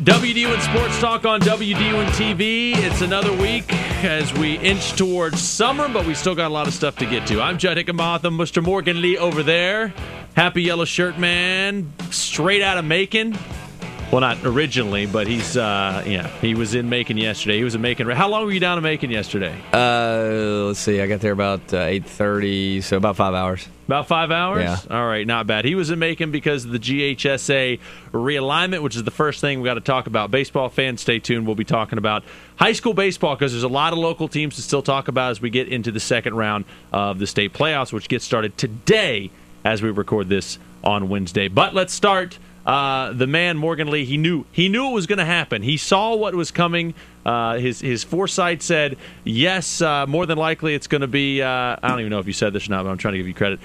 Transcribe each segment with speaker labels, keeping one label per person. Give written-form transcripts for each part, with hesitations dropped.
Speaker 1: WDUN Sports Talk on WDUN TV. It's another week as we inch towards summer, but we still got a lot of stuff to get to. I'm Judd Hickenbotham, Mr. Morgan Lee over there. Happy Yellow Shirt Man, straight out of Macon. Well, not originally, but he's, he was in Macon yesterday. He was in Macon. How long were you down in Macon yesterday?
Speaker 2: Let's see. I got there about 8:30, so about 5 hours.
Speaker 1: About 5 hours?
Speaker 2: Yeah.
Speaker 1: All right, not bad. He was in Macon because of the GHSA realignment, which is the first thing we got to talk about. Baseball fans, stay tuned. We'll be talking about high school baseball because there's a lot of local teams to still talk about as we get into the second round of the state playoffs, which gets started today as we record this on Wednesday. But let's start. The man, Morgan Lee, he knew it was going to happen. He saw what was coming. His foresight said, yes, more than likely it's going to be, I don't even know if you said this or not, but I'm trying to give you credit,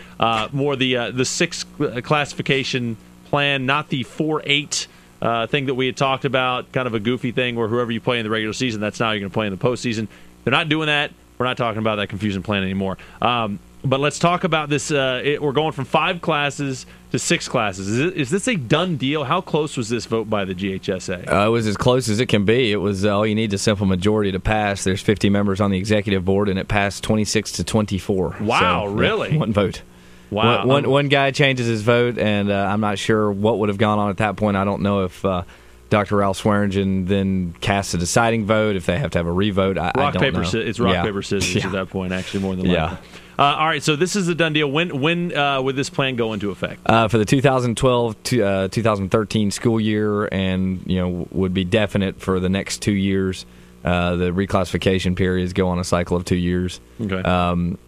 Speaker 1: more the six classification plan, not the 4-8 thing that we had talked about, kind of a goofy thing where whoever you play in the regular season, that's now you're going to play in the postseason. They're not doing that. We're not talking about that confusing plan anymore. But let's talk about this. We're going from 5 classes to 6 classes. Is this a done deal? How close was this vote by the GHSA?
Speaker 2: It was as close as it can be. It was all you need a simple majority to pass. There's 50 members on the executive board, and it passed 26 to 24.
Speaker 1: Wow,
Speaker 2: so,
Speaker 1: really?
Speaker 2: Yeah, one vote.
Speaker 1: Wow.
Speaker 2: One guy changes his vote, and I'm not sure what would have gone on at that point. I don't know if Dr. Ralph Swearingen then casts a deciding vote, if they have to have a revote. I don't know.
Speaker 1: It's rock, paper, scissors at that point, actually, more than likely.
Speaker 2: Yeah.
Speaker 1: All right, so this is a done deal. When would this plan go into effect?
Speaker 2: For the 2012 to 2013 school year, and would be definite for the next 2 years. The reclassification periods go on a cycle of 2 years.
Speaker 1: Okay.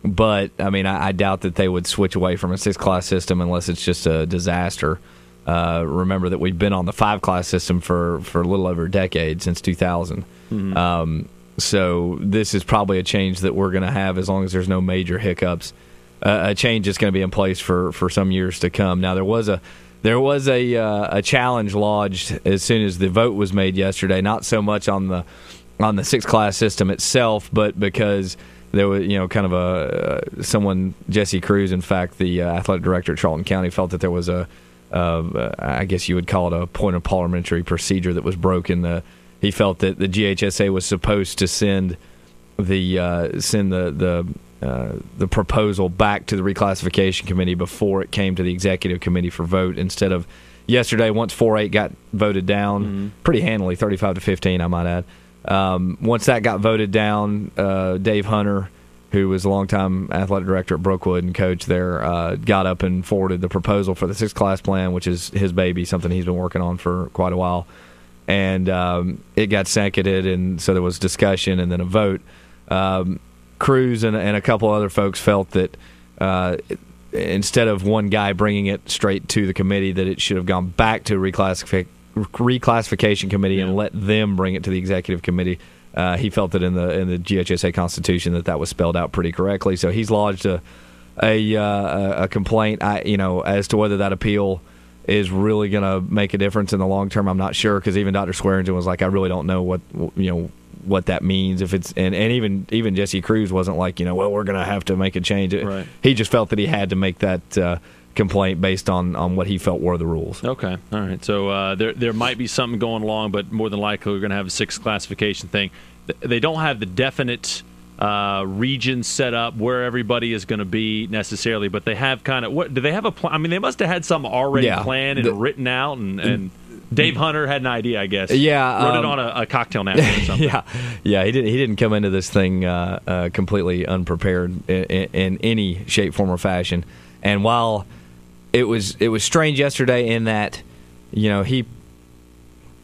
Speaker 2: But I mean, I doubt that they would switch away from a 6-class system unless it's just a disaster. Remember that we've been on the 5-class system for a little over a decade, since 2000. Mm-hmm. So this is probably a change that we're going to have as long as there's no major hiccups. A change that's going to be in place for some years to come. Now there was a challenge lodged as soon as the vote was made yesterday. Not so much on the 6-class system itself, but because there was kind of someone, Jesse Cruz, in fact, the athletic director at Charlton County, felt that there was I guess you would call it a point of parliamentary procedure that was broken. He felt that the GHSA was supposed to send the proposal back to the reclassification committee before it came to the executive committee for vote, instead of yesterday. Once 4-8 got voted down pretty handily, 35-15, I might add. Once that got voted down, Dave Hunter, who was a longtime athletic director at Brookwood and coach there, got up and forwarded the proposal for the 6-class plan, which is his baby, something he's been working on for quite a while. And it got seconded, and so there was discussion and then a vote. Cruz and a couple other folks felt that instead of one guy bringing it straight to the committee, that it should have gone back to reclassification committee and let them bring it to the executive committee. He felt that in the GHSA Constitution that was spelled out pretty correctly. So he's lodged a complaint. As to whether that appeal is really going to make a difference in the long term, I'm not sure, because even Dr. Swearingen was like, I really don't know what that means. If it's and even Jesse Cruz wasn't like, well, we're going to have to make a change.
Speaker 1: Right.
Speaker 2: He just felt that he had to make that complaint based on what he felt were the rules.
Speaker 1: Okay, all right. So there might be something going along, but more than likely we're going to have a 6 classification thing. They don't have the definite region set up where everybody is going to be necessarily, but they have kind of, what do they have a plan? I mean, they must have had some already planned and written out, and Dave Hunter had an idea, I guess.
Speaker 2: Yeah,
Speaker 1: wrote it on a cocktail napkin or something.
Speaker 2: Yeah. He didn't come into this thing completely unprepared in any shape, form, or fashion. And while it was strange yesterday in that, he,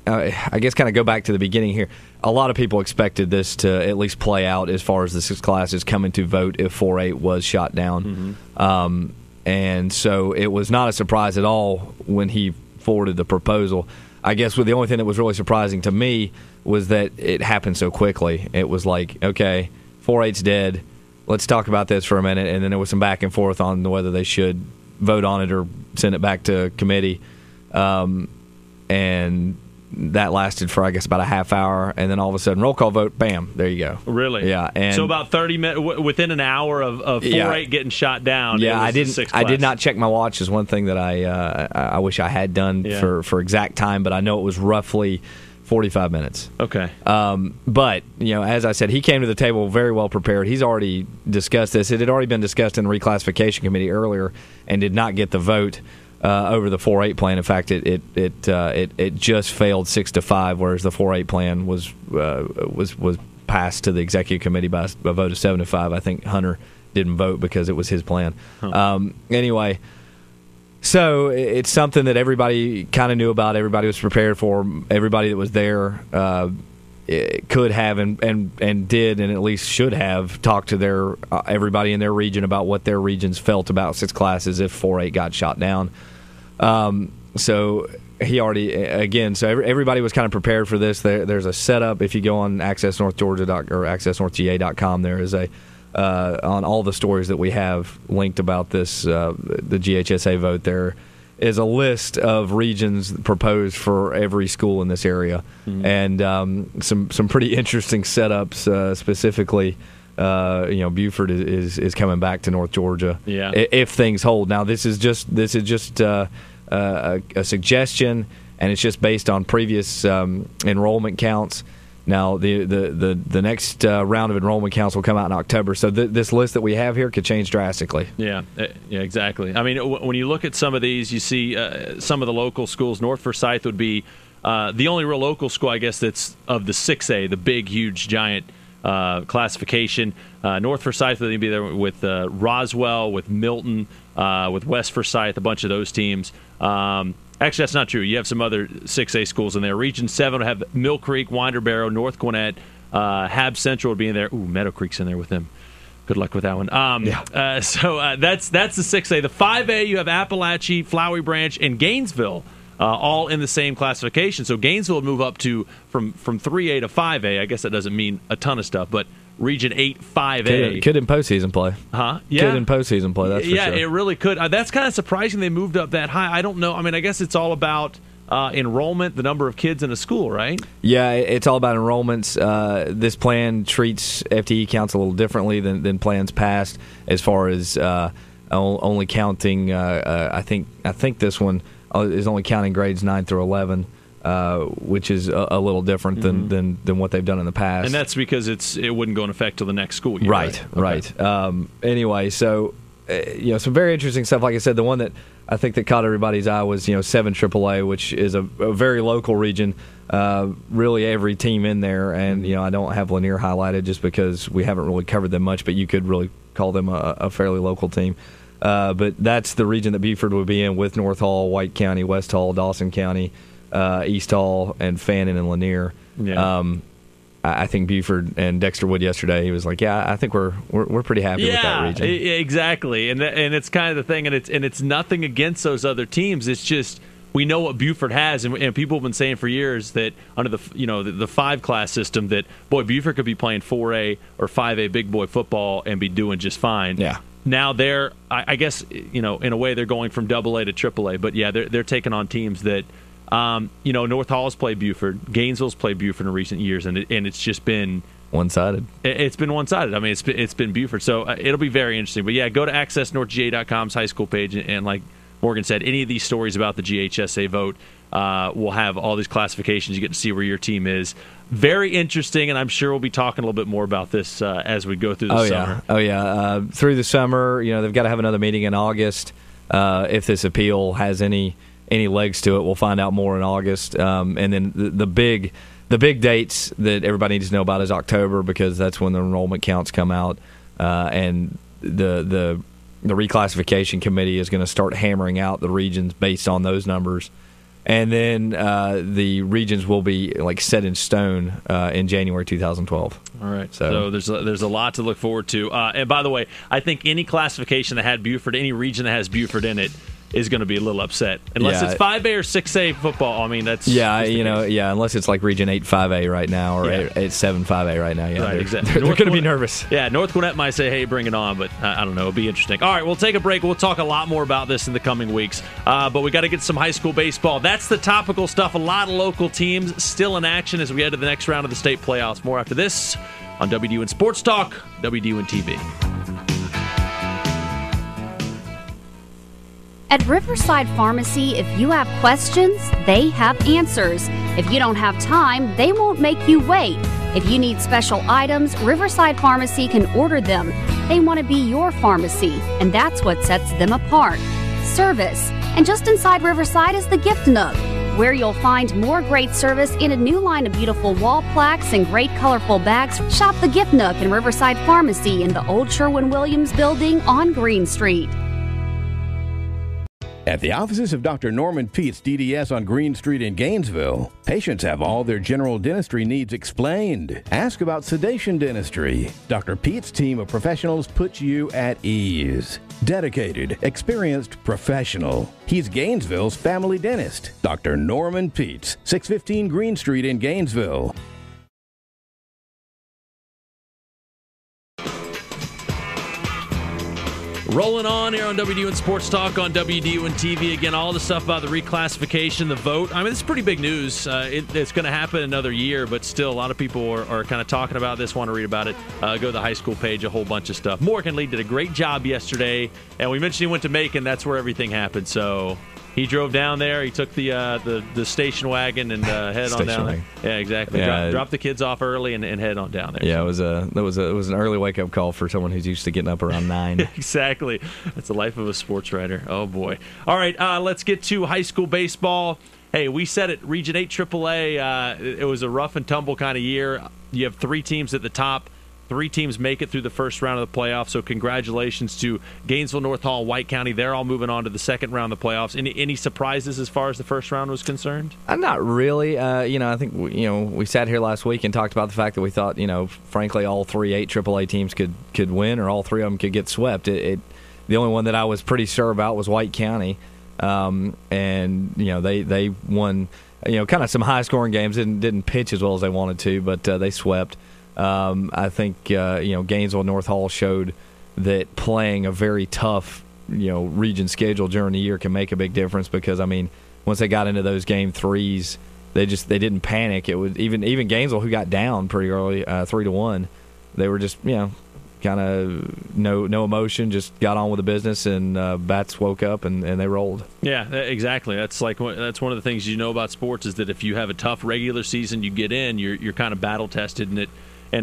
Speaker 2: I guess, kind of go back to the beginning here. A lot of people expected this to at least play out as far as the 6 classes coming to vote if 4-8 was shot down. Mm-hmm. And so it was not a surprise at all when he forwarded the proposal. I guess the only thing that was really surprising to me was that it happened so quickly. It was like, okay, 4-8's dead. Let's talk about this for a minute. And then there was some back and forth on whether they should vote on it or send it back to committee. And that lasted for, I guess, about a half hour, and then all of a sudden, roll call vote, bam, there you go.
Speaker 1: Really?
Speaker 2: Yeah. And
Speaker 1: so about 30 minutes, within an hour of 4-8 getting shot down.
Speaker 2: Yeah, I did not check my watch. Is one thing that I wish I had done for exact time, but I know it was roughly 45 minutes.
Speaker 1: Okay.
Speaker 2: But, as I said, he came to the table very well prepared. He's already discussed this. It had already been discussed in the reclassification committee earlier and did not get the vote over the 4-8 plan. In fact, it just failed 6-5, whereas the 4-8 plan was passed to the executive committee by a vote of 7-5. I think Hunter didn't vote because it was his plan. Anyway, so it's something that everybody kind of knew about. Everybody was prepared for. Everybody that was there could have and did, and at least should have talked to their everybody in their region about what their regions felt about 6 classes if 4-8 got shot down. So he already, again, so everybody was kind of prepared for this. There's a setup. If you go on accessnorthgeorgia or accessnorthga.com, there is a on all the stories that we have linked about this, the GHSA vote, there is a list of regions proposed for every school in this area, and some pretty interesting setups. Specifically, Buford is coming back to North Georgia.
Speaker 1: Yeah.
Speaker 2: If things hold. Now this is just a suggestion, and it's just based on previous enrollment counts. Now, the next round of enrollment counts will come out in October, so this list that we have here could change drastically.
Speaker 1: Yeah, exactly. I mean, when you look at some of these, you see some of the local schools. North Forsyth would be the only real local school, I guess, that's of the 6A, the big, huge, giant classification. North Forsyth would be there with Roswell, with Milton, with West Forsyth, a bunch of those teams. Actually, that's not true. You have some other 6A schools in there. Region 7 will have Mill Creek, Winder Barrow, North Gwinnett, Hab Central would be in there. Ooh, Meadow Creek's in there with them. Good luck with that one. So that's the 6A. The 5A, you have Appalachia, Flowery Branch, and Gainesville, all in the same classification. So Gainesville would move up to from 3A to 5A. I guess that doesn't mean a ton of stuff, but Region 8, 5A.
Speaker 2: Could in postseason play.
Speaker 1: Huh? Yeah.
Speaker 2: Could in postseason play, that's for sure.
Speaker 1: Yeah, it really could. That's kind of surprising they moved up that high. I don't know. I mean, I guess it's all about enrollment, the number of kids in a school, right?
Speaker 2: Yeah, it's all about enrollments. This plan treats FTE counts a little differently than plans past as far as only counting, I think this one is only counting grades 9 through 11. Which is a little different than what they've done in the past,
Speaker 1: and that's because it wouldn't go in effect till the next school year.
Speaker 2: Right. Anyway, so some very interesting stuff. Like I said, the one that I think that caught everybody's eye was 7 AAA, which is a very local region. Really, every team in there, and I don't have Lanier highlighted just because we haven't really covered them much, but you could really call them a fairly local team. But that's the region that Buford would be in with North Hall, White County, West Hall, Dawson County, East Hall, and Fannin and Lanier.
Speaker 1: Yeah.
Speaker 2: I think Buford and Dexter Wood yesterday, he was like, "Yeah, I think we're pretty happy with that region."
Speaker 1: Yeah, exactly, and it's kind of the thing, and it's nothing against those other teams. It's just we know what Buford has, and people have been saying for years that under the 5-class system that Buford could be playing 4A or 5A big boy football and be doing just fine.
Speaker 2: Yeah.
Speaker 1: Now I guess in a way they're going from AA to AAA, but yeah, they're taking on teams that. North Hall's played Buford, Gainesville's played Buford in recent years, and it's just been
Speaker 2: one-sided.
Speaker 1: It's been one-sided. I mean, it's been Buford, so it'll be very interesting. But yeah, go to accessnorthga.com's high school page, and like Morgan said, any of these stories about the GHSA vote will have all these classifications. You get to see where your team is. Very interesting, and I'm sure we'll be talking a little bit more about this as we go through the summer.
Speaker 2: Through the summer, they've got to have another meeting in August if this appeal has any legs to it. We'll find out more in August, and then the big dates that everybody needs to know about is October, because that's when the enrollment counts come out, and the reclassification committee is going to start hammering out the regions based on those numbers, and then the regions will be set in stone in January 2012.
Speaker 1: All right, so there's a lot to look forward to. And by the way, I think any classification that had Buford, any region that has Buford in it, is going to be a little upset unless it's 5A or 6A football. I mean, that's
Speaker 2: unless it's like Region 8 5A right now or 8 7 5A right now. Yeah,
Speaker 1: right, exactly.
Speaker 2: They're going to be nervous.
Speaker 1: Yeah, North Gwinnett might say, "Hey, bring it on," but I don't know. It'll be interesting. All right, we'll take a break. We'll talk a lot more about this in the coming weeks. But we got to get some high school baseball. That's the topical stuff. A lot of local teams still in action as we head to the next round of the state playoffs. More after this on WDUN Sports Talk, WDUN TV.
Speaker 3: At Riverside Pharmacy, if you have questions, they have answers. If you don't have time, they won't make you wait. If you need special items, Riverside Pharmacy can order them. They want to be your pharmacy, and that's what sets them apart. Service. And just inside Riverside is the Gift Nook, where you'll find more great service in a new line of beautiful wall plaques and great colorful bags. Shop the Gift Nook in Riverside Pharmacy in the old Sherwin-Williams building on Green Street.
Speaker 4: At the offices of Dr. Norman Peets, DDS on Green Street in Gainesville, patients have all their general dentistry needs explained. Ask about sedation dentistry. Dr. Peets' team of professionals puts you at ease. Dedicated, experienced professional. He's Gainesville's family dentist. Dr. Norman Peets, 615 Green Street in Gainesville.
Speaker 1: Rolling on here on WDUN Sports Talk on WDUN TV. Again, all the stuff about the reclassification, the vote. I mean, it's pretty big news. It's going to happen another year, but still a lot of people are kind of talking about this, want to read about it. Go to the high school page, a whole bunch of stuff. Morgan Lee did a great job yesterday, and we mentioned he went to Macon. That's where everything happened. So he drove down there. He took the station wagon and head on down there. Yeah, exactly.
Speaker 2: Yeah.
Speaker 1: Drop the kids off early and head on down there.
Speaker 2: Yeah, it was an early wake up call for someone who's used to getting up around 9.
Speaker 1: Exactly. That's the life of a sports writer. Oh boy. All right, let's get to high school baseball. Hey, we said it. Region 8 AAA. It was a rough and tumble kind of year. You have 3 teams at the top. 3 teams make it through the first round of the playoffs, so congratulations to Gainesville, North Hall, White County. They're all moving on to the second round of the playoffs. Any surprises as far as the first round was concerned?
Speaker 2: Not really. I think we sat here last week and talked about the fact that we thought, frankly, all 3 8 AAA teams could win, or all 3 of them could get swept. The only one that I was pretty sure about was White County, and they won. Kind of some high scoring games. Didn't pitch as well as they wanted to, but they swept. I think Gainesville, North Hall showed that playing a very tough region schedule during the year can make a big difference, because once they got into those game 3s, they didn't panic. It was even Gainesville, who got down pretty early, 3-1. They were just kind of no emotion, just got on with the business, and bats woke up and they rolled. Yeah,
Speaker 1: exactly. That's one of the things about sports, is that if you have a tough regular season, you get in, you're kind of battle tested, and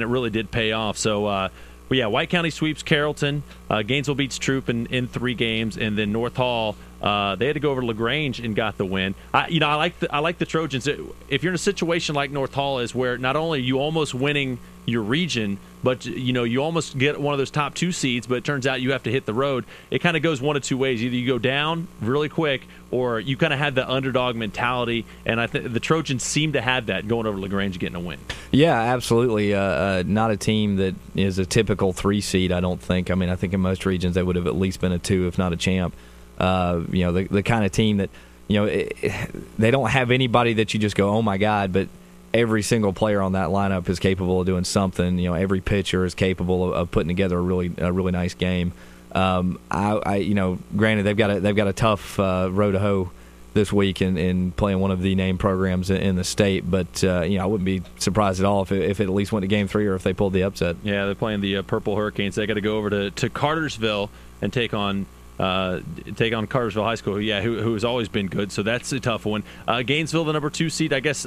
Speaker 1: it really did pay off. So, White County sweeps Carrollton. Gainesville beats Troop in 3 games, and then North Hall, they had to go over to LaGrange and got the win. I like the Trojans. If you're in a situation like North Hall is, where not only are you almost winning your region, but you almost get one of those top 2 seeds, but it turns out you have to hit the road. It kind of goes one of 2 ways. Either you go down really quick, or you kind of have the underdog mentality, and I think the Trojans seem to have that going over LaGrange and getting a win. Yeah, absolutely. Not a team that is a typical 3 seed, I don't think. I think in most regions they would have at least been a 2, if not a champ. The kind of team that they don't have anybody that you just go, oh my God, but every single player on that lineup is capable of doing something. Every pitcher is capable of putting together a really nice game. Granted, they've got a tough road to hoe this week in playing one of the named programs in the state, but I wouldn't be surprised at all if it at least went to game 3, or if they pulled the upset. Yeah, they're playing the Purple Hurricanes. They got to go over to Cartersville and take on Cartersville High School, who has always been good. So that's a tough one. Gainesville, the number 2 seed. I guess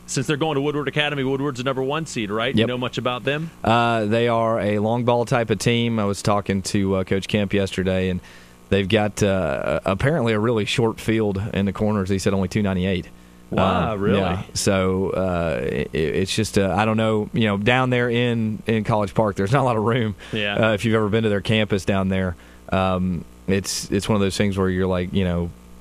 Speaker 1: since they're going to Woodward Academy, Woodward's the number 1 seed, right? Yep. You know much about them? They are a long ball type of team. I was talking to Coach Kemp yesterday, and they've got apparently a really short field in the corners. He said only 298. Wow, really? Yeah. So it's just I don't know. Down there in College Park, there's not a lot of room. Yeah. If you've ever been to their campus down there. It's one of those things where you're like,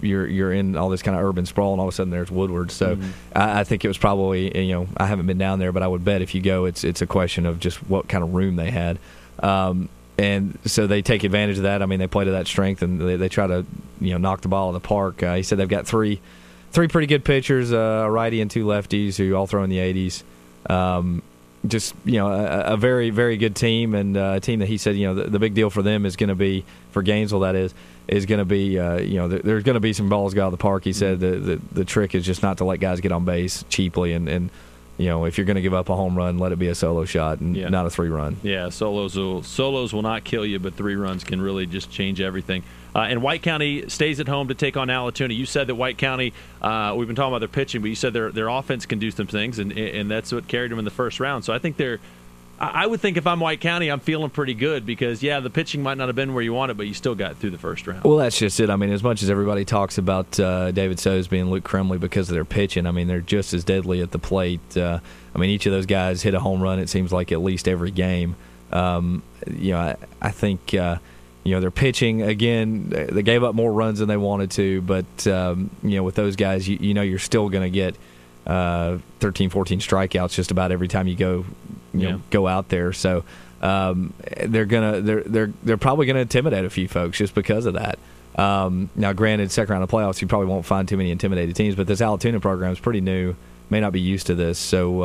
Speaker 1: you're in all this kind of urban sprawl, and all of a sudden there's Woodward. So I think it was probably, I haven't been down there, but I would bet if you go, it's a question of just what kind of room they had. And so they take advantage of that. They play to that strength, and they try to, knock the ball out of the park. He said they've got three pretty good pitchers, a righty and 2 lefties, who all throw in the 80s. A very, very good team, and a team that he said, the big deal for them is going to be, for Gainesville that is going to be, there's going to be some balls go out of the park. He said the trick is just not to let guys get on base cheaply, and if you're going to give up a home run, let it be a solo shot and not a 3-run. Yeah, solos will not kill you, but 3 runs can really just change everything. and White County stays at home to take on Allatoona. You said that White County, we've been talking about their pitching, but you said their offense can do some things, and that's what carried them in the first round. So I think I would think if I'm White County, I'm feeling pretty good because, the pitching might not have been where you wanted, but you still got through the first round.
Speaker 2: Well, that's just it. I mean, as much as everybody talks about David Sosby and Luke Cremley because of their pitching, I mean, they're just as deadly at the plate. I mean, each of those guys hit a home run, it seems like, at least every game. I think, their pitching, again, they gave up more runs than they wanted to, but, with those guys, you're still going to get 13, 14 strikeouts just about every time you go out there. So they're probably gonna intimidate a few folks just because of that. Now, granted, second round of playoffs, you probably won't find too many intimidated teams, but this Allatoona program is pretty new, may not be used to this. So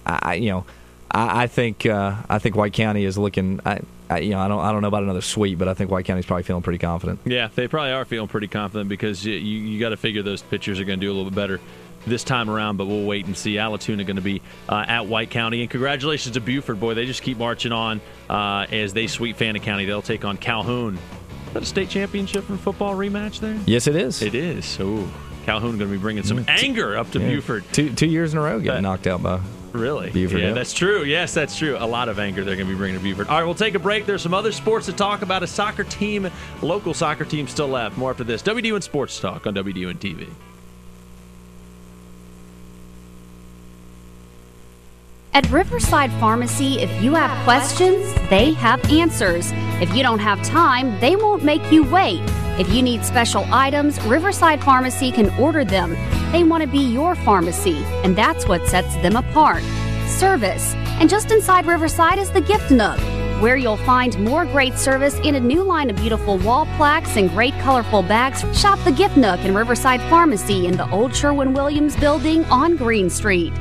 Speaker 2: I think White County is looking. I don't know about another sweep, but I think White County's probably feeling pretty confident.
Speaker 1: Yeah, they probably are feeling pretty confident because you got to figure those pitchers are going to do a little bit better this time around, but we'll wait and see. Allatoona going to be at White County. And congratulations to Buford. Boy, they just keep marching on as they sweep Fannin County. They'll take on Calhoun. Is that a state championship in football rematch there?
Speaker 2: Yes, it is.
Speaker 1: It is. Oh, Calhoun going to be bringing some anger up to Buford.
Speaker 2: 2 years in a row getting knocked out by
Speaker 1: Really?
Speaker 2: Buford.
Speaker 1: Yeah, that's true. Yes, that's true. A lot of anger they're going to be bringing to Buford. All right, we'll take a break. There's some other sports to talk about. A local soccer team still left. More after this. WDUN Sports Talk on WDUN TV.
Speaker 3: At Riverside Pharmacy, if you have questions, they have answers. If you don't have time, they won't make you wait. If you need special items, Riverside Pharmacy can order them. They want to be your pharmacy, and that's what sets them apart. Service. And just inside Riverside is the Gift Nook, where you'll find more great service and a new line of beautiful wall plaques and great colorful bags. Shop the Gift Nook in Riverside Pharmacy in the old Sherwin-Williams building on Green Street.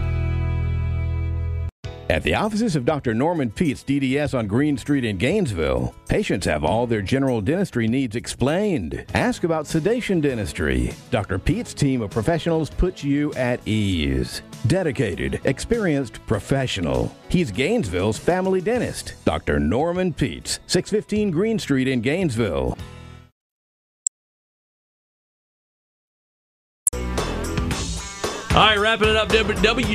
Speaker 4: At the offices of Dr. Norman Peets, DDS on Green Street in Gainesville, patients have all their general dentistry needs explained. Ask about sedation dentistry. Dr. Peets' team of professionals puts you at ease. Dedicated, experienced professional. He's Gainesville's family dentist. Dr. Norman Peets, 615 Green Street in Gainesville.
Speaker 1: All right, wrapping it up. WDUN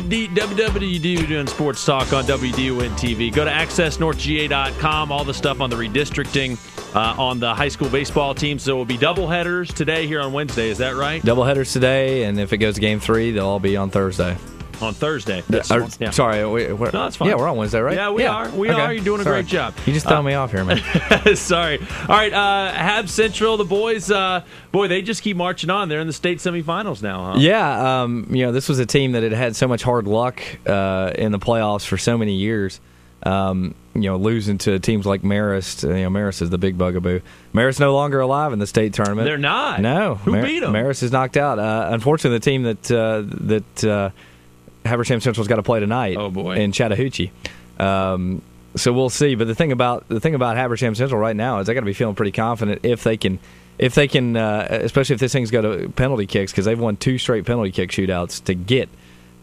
Speaker 1: Sports Talk on WDUN TV. Go to accessnorthga.com. All the stuff on the redistricting on the high school baseball teams. So it will be doubleheaders today here on Wednesday. Is that right?
Speaker 2: Doubleheaders today, and if it goes to Game 3, they'll all be on Thursday.
Speaker 1: On Thursday.
Speaker 2: Sorry.
Speaker 1: No, it's fine.
Speaker 2: Yeah, we're on Wednesday, right?
Speaker 1: Yeah, we are. We are. You're doing a great job.
Speaker 2: You just throw me off here, man.
Speaker 1: Sorry. All right, Hab Central, the boys, they just keep marching on. They're in the state semifinals now, huh?
Speaker 2: Yeah, this was a team that had so much hard luck in the playoffs for so many years. Losing to teams like Marist. Marist is the big bugaboo. Marist no longer alive in the state tournament.
Speaker 1: They're not.
Speaker 2: No.
Speaker 1: Who beat them?
Speaker 2: Marist is knocked out. Unfortunately, the team that Habersham Central's got to play tonight.
Speaker 1: Oh boy.
Speaker 2: In Chattahoochee. So we'll see. But the thing about Habersham Central right now is they got to be feeling pretty confident if they can, especially if this thing's go to penalty kicks, because they've won 2 straight penalty kick shootouts to get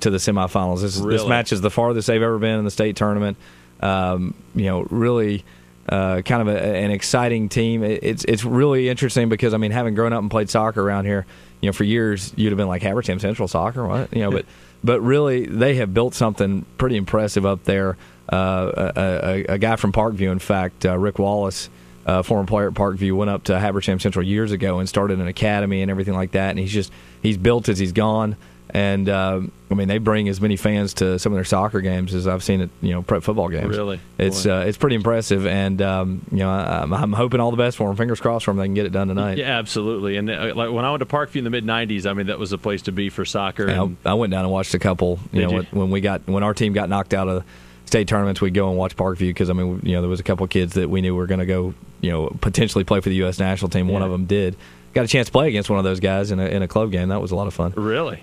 Speaker 2: to the semifinals. This match is the farthest they've ever been in the state tournament. Really kind of an exciting team. It's really interesting because having grown up and played soccer around here, for years you'd have been like Habersham Central soccer, what? But really, they have built something pretty impressive up there. A guy from Parkview, in fact, Rick Wallace, former player at Parkview, went up to Habersham Central years ago and started an academy and everything like that. And he's built as he's gone. And they bring as many fans to some of their soccer games as I've seen at prep football games.
Speaker 1: Really,
Speaker 2: it's pretty impressive. And I'm hoping all the best for them. Fingers crossed for them. They can get it done tonight.
Speaker 1: Yeah, absolutely. And like when I went to Parkview in the mid '90s, that was a place to be for soccer.
Speaker 2: And I went down and watched a couple. When our team got knocked out of state tournaments, we'd go and watch Parkview because there was a couple of kids that we knew were going to go potentially play for the U.S. national team. One of them did. Got a chance to play against one of those guys in a club game. That was a lot of fun.
Speaker 1: Really.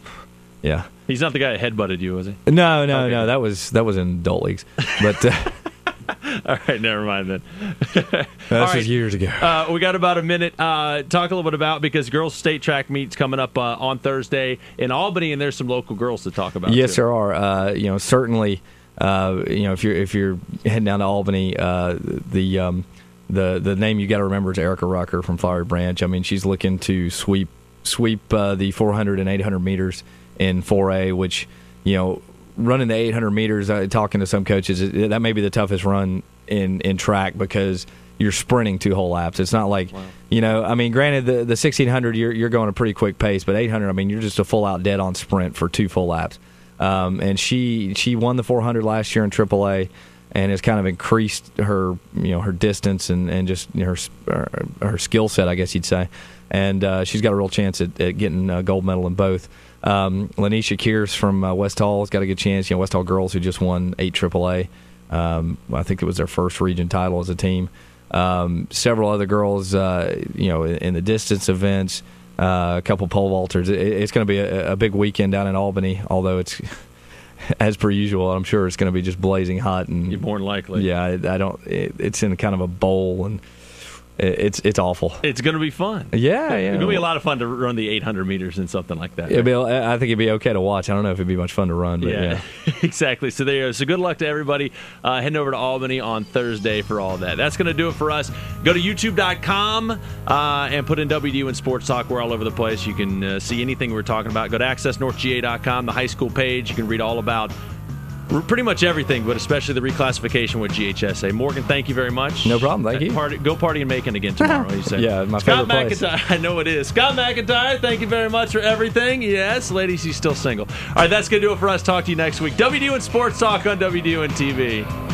Speaker 2: Yeah,
Speaker 1: he's not the guy that headbutted you, was he?
Speaker 2: No. That was in adult leagues. But
Speaker 1: all right, never mind then.
Speaker 2: This was years ago.
Speaker 1: We got about a minute. Talk a little bit about because girls' state track meet's coming up on Thursday in Albany, and there's some local girls to talk about.
Speaker 2: Yes,
Speaker 1: too.
Speaker 2: there are. Certainly. If you're heading down to Albany, the the name you got to remember is Erica Rucker from Flowery Branch. I mean, she's looking to sweep the 400 and 800 meters in 4A, which, running the 800 meters, talking to some coaches, that may be the toughest run in track because you're sprinting 2 whole laps. It's not like, granted, the 1600, you're going a pretty quick pace, but 800, you're just a full-out dead-on sprint for 2 full laps. And she won the 400 last year in AAA and has kind of increased her, her distance and just her skill set, I guess you'd say. And she's got a real chance at getting a gold medal in both. Lanisha Kears from West Hall has got a good chance. West Hall girls who just won 8 AAA. I think it was their first region title as a team. Several other girls, in the distance events, a couple pole vaulters. It's going to be a big weekend down in Albany, although it's, as per usual, I'm sure it's going to be just blazing hot. And
Speaker 1: you're more than likely.
Speaker 2: Yeah, it's in kind of a bowl, and it's awful.
Speaker 1: It's going to be fun.
Speaker 2: Yeah.
Speaker 1: It's going to be a lot of fun to run the 800 meters and something like that.
Speaker 2: I think it'd be okay to watch. I don't know if it'd be much fun to run. But yeah.
Speaker 1: Exactly. So there you go. So good luck to everybody heading over to Albany on Thursday for all that. That's going to do it for us. Go to youtube.com and put in WDUN Sports Talk. We're all over the place. You can see anything we're talking about. Go to accessnorthga.com, the high school page. You can read all about pretty much everything, but especially the reclassification with GHSA. Morgan, thank you very much.
Speaker 2: No problem. Thank you.
Speaker 1: Go party in Macon again tomorrow. You say.
Speaker 2: Yeah, my
Speaker 1: Scott
Speaker 2: favorite place.
Speaker 1: McIntyre. I know it is. Scott McIntyre, thank you very much for everything. Yes, ladies, he's still single. All right, that's going to do it for us. Talk to you next week. WDUN Sports Talk on WDUN TV.